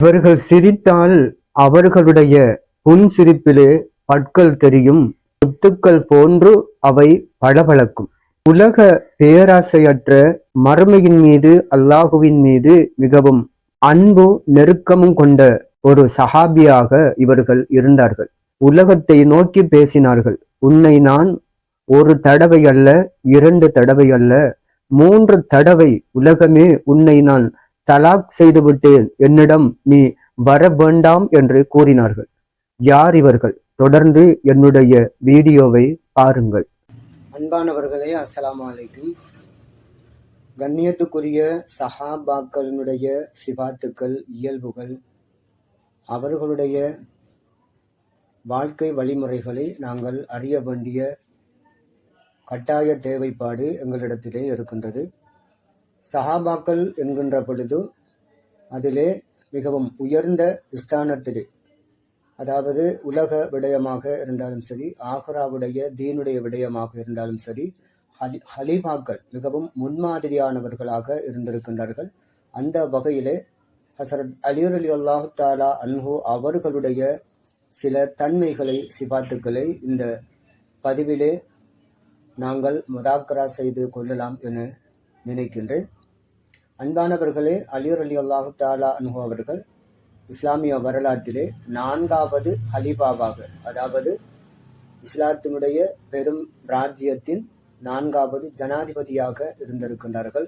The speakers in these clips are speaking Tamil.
இவர்கள் சிரித்தால் அவர்களுடைய புன்சிரிப்பிலே பற்கள் தெரியும், முத்துக்கள் போன்று அவை பளபளக்கும். உலக பேராசையற்ற மறுமையின் மீது, அல்லாஹுவின் மீது மிகவும் அன்பு நெருக்கமும் கொண்ட ஒரு சஹாபியாக இவர்கள் இருந்தார்கள். உலகத்தை நோக்கி பேசினார்கள். உன்னை நான் ஒரு தடவை அல்ல, 2 தடவை அல்ல, 3 தடவை உலகமே உன்னை நான் தலாக் செய்து விட்டேன், என்னிடம் நீ வர வேண்டாம் என்று கூறினார்கள். யார் இவர்கள்? தொடர்ந்து என்னுடைய வீடியோவை பாருங்கள். அன்பானவர்களே, அஸ்ஸலாமு அலைக்கும். கண்ணியத்துக்குரிய சஹாபாக்களினுடைய சிபாத்துக்கள், இயல்புகள், அவர்களுடைய வாழ்க்கை வழிமுறைகளை நாங்கள் அறிய வேண்டிய கட்டாய தேவைப்பாடு எங்களிடத்திலே இருக்கின்றது. சஹாபாக்கள் என்கின்ற பொழுது அதிலே மிகவும் உயர்ந்த ஸ்தானத்திலே, அதாவது உலக விடயமாக இருந்தாலும் சரி, ஆஹ்ராவுடைய தீனுடைய விடயமாக இருந்தாலும் சரி, ஹலீஃபாக்கள் மிகவும் முன்மாதிரியானவர்களாக இருந்திருக்கின்றார்கள். அந்த வகையிலே ஹசரத் அலி ரலியல்லாஹு தஆலா அன்ஹு அவர்களுடைய சில தன்மைகளை, சிபாத்துக்களை இந்த பதிவிலே நாங்கள் முதாக்கரா செய்து கொள்ளலாம் என நினைக்கின்றேன். அன்பானவர்களே, அலி ரலியல்லாஹு தஆலா அன்ஹு அவர்கள் இஸ்லாமிய வரலாற்றிலே 4வது ஹலீஃபாவாக, அதாவது இஸ்லாத்தினுடைய பெரும் ராஜ்யத்தின் 4வது ஜனாதிபதியாக இருந்திருக்கின்றார்கள்.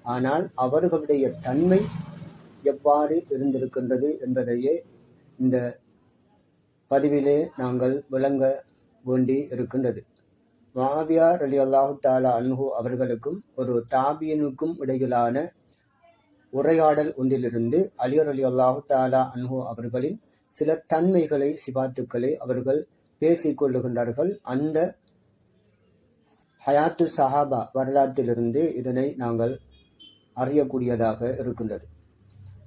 ஆனால் அவர்களுடைய தன்மை எவ்வாறு இருந்திருக்கின்றது என்பதையே இந்த பதிவிலே நாங்கள் விளங்க வேண்டி இருக்கின்றது. முஆவியா ரலியல்லாஹு தஆலா அன்ஹு அவர்களுக்கும் ஒரு தாபியினுக்கும் இடையிலான உரையாடல் ஒன்றிலிருந்து அலி ரலியல்லாஹு தஆலா அன்ஹு அவர்களின் சில தன்மைகளை, சிபாத்துக்களை அவர்கள் பேசிக்கொள்ளுகின்றார்கள். அந்த ஹயாத்து சஹாபா வரலாற்றிலிருந்து இதனை நாங்கள் அறியக்கூடியதாக இருக்கின்றது.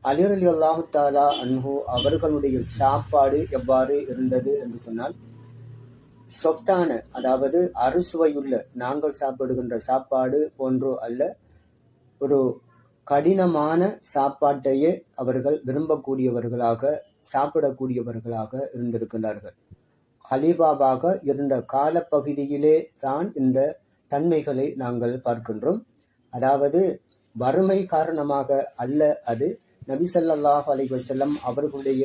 அலி ரலியல்லாஹு தஆலா அன்ஹு அவர்களுடைய சாப்பாடு எவ்வாறு இருந்தது என்று சொன்னால், சொஃப்டான, அதாவது அறுசுவையுள்ள, நாங்கள் சாப்பிடுகின்ற சாப்பாடு போன்றோ அல்ல, ஒரு கடினமான சாப்பாட்டையே அவர்கள் விரும்பக்கூடியவர்களாக, சாப்பிடக்கூடியவர்களாக இருந்திருக்கின்றார்கள். ஹலீஃபாவாக இருந்த காலப்பகுதியிலே தான் இந்த தன்மைகளை நாங்கள் பார்க்கின்றோம். அதாவது வறுமை காரணமாக அல்ல, அது நபி ஸல்லல்லாஹு அலைஹி வஸல்லம் அவர்களுடைய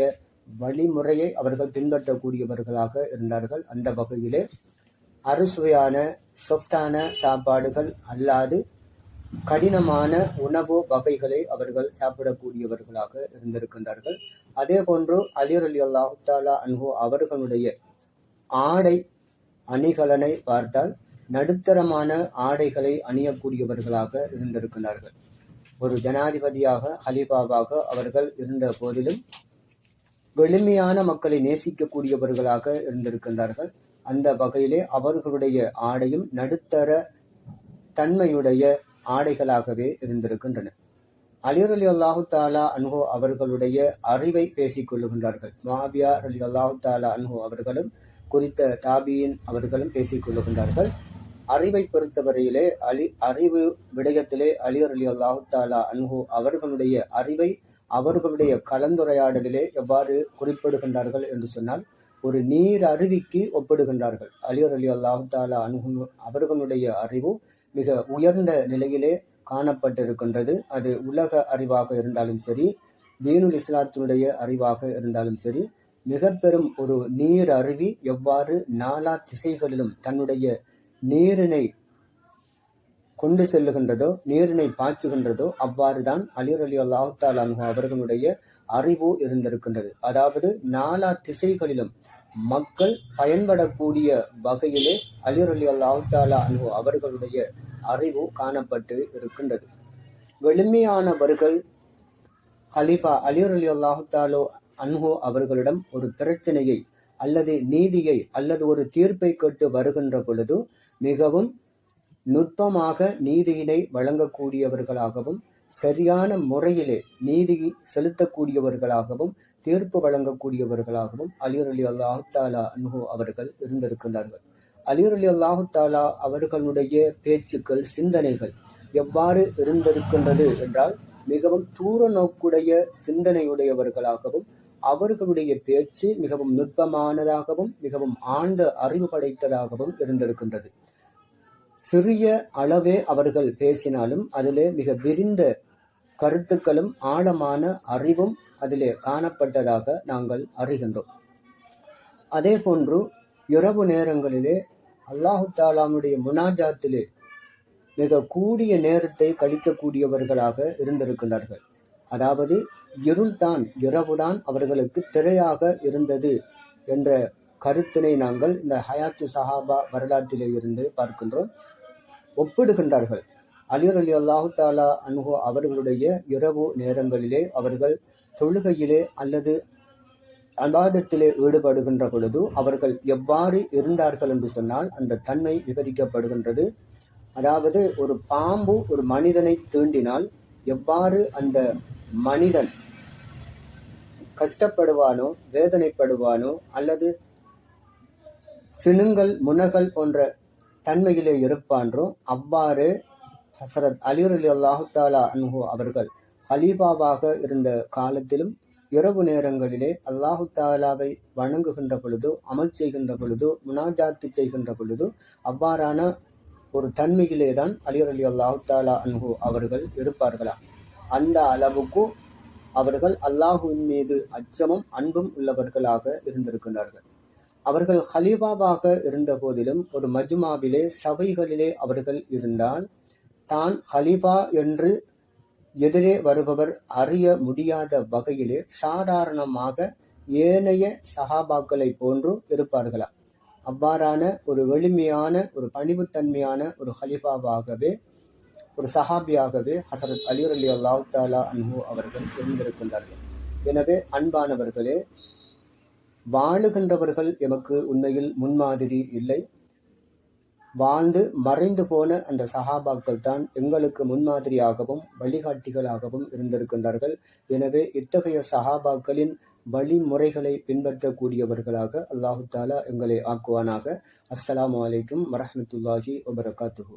வழிமுறையை அவர்கள் பின்பற்றக்கூடியவர்களாக இருந்தார்கள். அந்த வகையிலே அறுசுவையான சொஃப்டான சாப்பாடுகள் அல்லாது கடினமான உணவு வகைகளை அவர்கள் சாப்பிடக்கூடியவர்களாக இருந்திருக்கின்றார்கள். அதே போன்று அலி ரலியல்லாஹு தஆலா அன்ஹு அவர்களுடைய ஆடை அணிகலனை பார்த்தால் நடுத்தரமான ஆடைகளை அணியக்கூடியவர்களாக இருந்திருக்கிறார்கள். ஒரு ஜனாதிபதியாக, ஹலீஃபாவாக அவர்கள் இருந்த போதிலும் எளிமையான மக்களை நேசிக்கக்கூடியவர்களாக இருந்திருக்கின்றார்கள். அந்த வகையிலே அவர்களுடைய ஆடையும் நடுத்தர தன்மையுடைய ஆடைகளாகவே இருந்திருக்கின்றன. அலி ரலியல்லாஹு தஆலா அன்ஹு அவர்களுடைய அறிவை பேசிக் கொள்ளுகின்றார்கள். முஆவியா ரலியல்லாஹு தஆலா அன்ஹு அவர்களும் குறித்த தாபியின் அவர்களும் பேசிக் கொள்ளுகின்றார்கள். அறிவை பொறுத்தவரையிலே அறிவு விடயத்திலே அலி ரலியல்லாஹு தஆலா அன்ஹு அவர்களுடைய அறிவை அவர்களுடைய கலந்துரையாடலிலே எவ்வாறு குறிப்பிடுகின்றார்கள் என்று சொன்னால், ஒரு நீர் அருவிக்கு ஒப்பிடுகின்றார்கள். அலி ரலியல்லாஹு தஆலா அன்ஹு அவர்களுடைய அறிவு மிக உயர்ந்த நிலையிலே காணப்பட்டிருக்கின்றது. அது உலக அறிவாக இருந்தாலும் சரி, தீனுல் இஸ்லாத்தினுடைய அறிவாக இருந்தாலும் சரி, மிக பெரும் ஒரு நீர் அருவி எவ்வாறு நாலா திசைகளிலும் தன்னுடைய நீரினை கொண்டு செல்லுகின்றதோ, நீரினை பாய்ச்சுகின்றதோ, அவ்வாறுதான் அலி ரலியல்லாஹு தஆலா அன்ஹு அவர்களுடைய அறிவு இருந்திருக்கின்றது. அதாவது நாலா திசைகளிலும் மக்கள் பயன்படக்கூடிய வகையிலே அலி ரலியல்லாஹு தஆலா அன்ஹு அவர்களுடைய அறிவு காணப்பட்டு இருக்கின்றது. எளிமையானவர்கள் ஹலீஃபா அலி ரலியல்லாஹு தஆலா அன்ஹு அவர்களிடம் ஒரு பிரச்சனையை அல்லது நீதியை அல்லது ஒரு தீர்ப்பை கேட்டு வருகின்ற பொழுது மிகவும் நுட்பமாக நீதியினை வழங்கக்கூடியவர்களாகவும், சரியான முறையிலே நீதி செலுத்தக்கூடியவர்களாகவும், தீர்ப்பு வழங்கக்கூடியவர்களாகவும் அலி ரலியல்லாஹு தஆலா அன்ஹு அவர்கள் இருந்திருக்கின்றார்கள். அலி ரலியல்லாஹு தஆலா அவர்களுடைய பேச்சுக்கள், சிந்தனைகள் எவ்வாறு இருந்திருக்கின்றது என்றால், மிகவும் தூர நோக்குடைய சிந்தனையுடையவர்களாகவும் அவர்களுடைய பேச்சு மிகவும் நுட்பமானதாகவும் மிகவும் ஆழ்ந்த அறிவு படைத்ததாகவும் இருந்திருக்கின்றது. சிறிய அளவே அவர்கள் பேசினாலும் அதிலே மிக விரிந்த கருத்துக்களும் ஆழமான அறிவும் அதிலே காணப்பட்டதாக நாங்கள் அறிகின்றோம். அதே போன்று இரவு நேரங்களிலே அல்லாஹு தாலாவுடைய முனாஜாத்திலே மிக கூடிய நேரத்தை கழிக்கக்கூடியவர்களாக இருந்திருக்கின்றார்கள். அதாவது இருள்தான், இரவுதான் அவர்களுக்கு திரையாக இருந்தது என்ற கருத்தினை நாங்கள் இந்த ஹயாத்து சஹாபா வரலாற்றிலே இருந்து பார்க்கின்றோம். ஒப்பிடுகின்றார்கள். அலி ரலியல்லாஹு தஆலா அன்ஹு அவர்களுடைய இரவு நேரங்களிலே அவர்கள் தொழுகையிலே அல்லது இபாதத்திலே ஈடுபடுகின்ற பொழுது அவர்கள் எவ்வாறு இருந்தார்கள் என்று சொன்னால் அந்த தன்மை விவரிக்கப்படுகின்றது. அதாவது ஒரு பாம்பு ஒரு மனிதனை தீண்டினால் எவ்வாறு அந்த மனிதன் கஷ்டப்படுவானோ, வேதனைப்படுவானோ, அல்லது சினுங்கள் முனகல் போன்ற தன்மையிலே இருப்பான்றோ அவ்வாறு ஹசரத் அலி ரலியல்லாஹு தஆலா அன்ஹு அவர்கள் ஹலீஃபாவாக இருந்த காலத்திலும் இரவு நேரங்களிலே அல்லாஹு தாலாவை வணங்குகின்ற பொழுது, அமல் செய்கின்ற பொழுது, முனாஜாத்து செய்கின்ற பொழுது அவ்வாறான ஒரு தன்மையிலே தான் அலி ரலியல்லாஹு தஆலா அன்ஹு அவர்கள் இருப்பார்களாம். அந்த அளவுக்கு அவர்கள் அல்லாஹுவின் மீது அச்சமும் அன்பும் உள்ளவர்களாக இருந்திருக்கின்றார்கள். அவர்கள் ஹலீஃபாவாக இருந்த போதிலும் ஒரு மஜ்மாவிலே சபைகளிலே அவர்கள் இருந்தால் தான் ஹலீஃபா என்று எதிரே வருபவர் அறிய முடியாத வகையிலே சாதாரணமாக ஏனைய சஹாபாக்களை போன்று இருப்பார்களாம். அவ்வாறான ஒரு எளிமையான ஒரு பணிவுத்தன்மையான ஒரு ஹலீஃபாவாகவே ஒரு சஹாபியாகவே ஹசரத் அலி ரலியல்லாஹு தஆலா அன்ஹு அவர்கள் இருந்திருக்கின்றார்கள். எனவே அன்பானவர்களே, வாழுகின்றவர்கள் எமக்கு உண்மையில் முன்மாதிரி இல்லை. வாழ்ந்து மறைந்து போன அந்த சஹாபாக்கள் தான் எங்களுக்கு முன்மாதிரியாகவும் வழிகாட்டிகளாகவும் இருந்திருக்கின்றார்கள். எனவே இத்தகைய சஹாபாக்களின் வழிமுறைகளை பின்பற்றக்கூடியவர்களாக அல்லாஹு தாலா எங்களை ஆக்குவானாக. அஸ்ஸலாமு அலைக்கும் வரஹ்மத்துல்லாஹி வபரகாத்துஹு.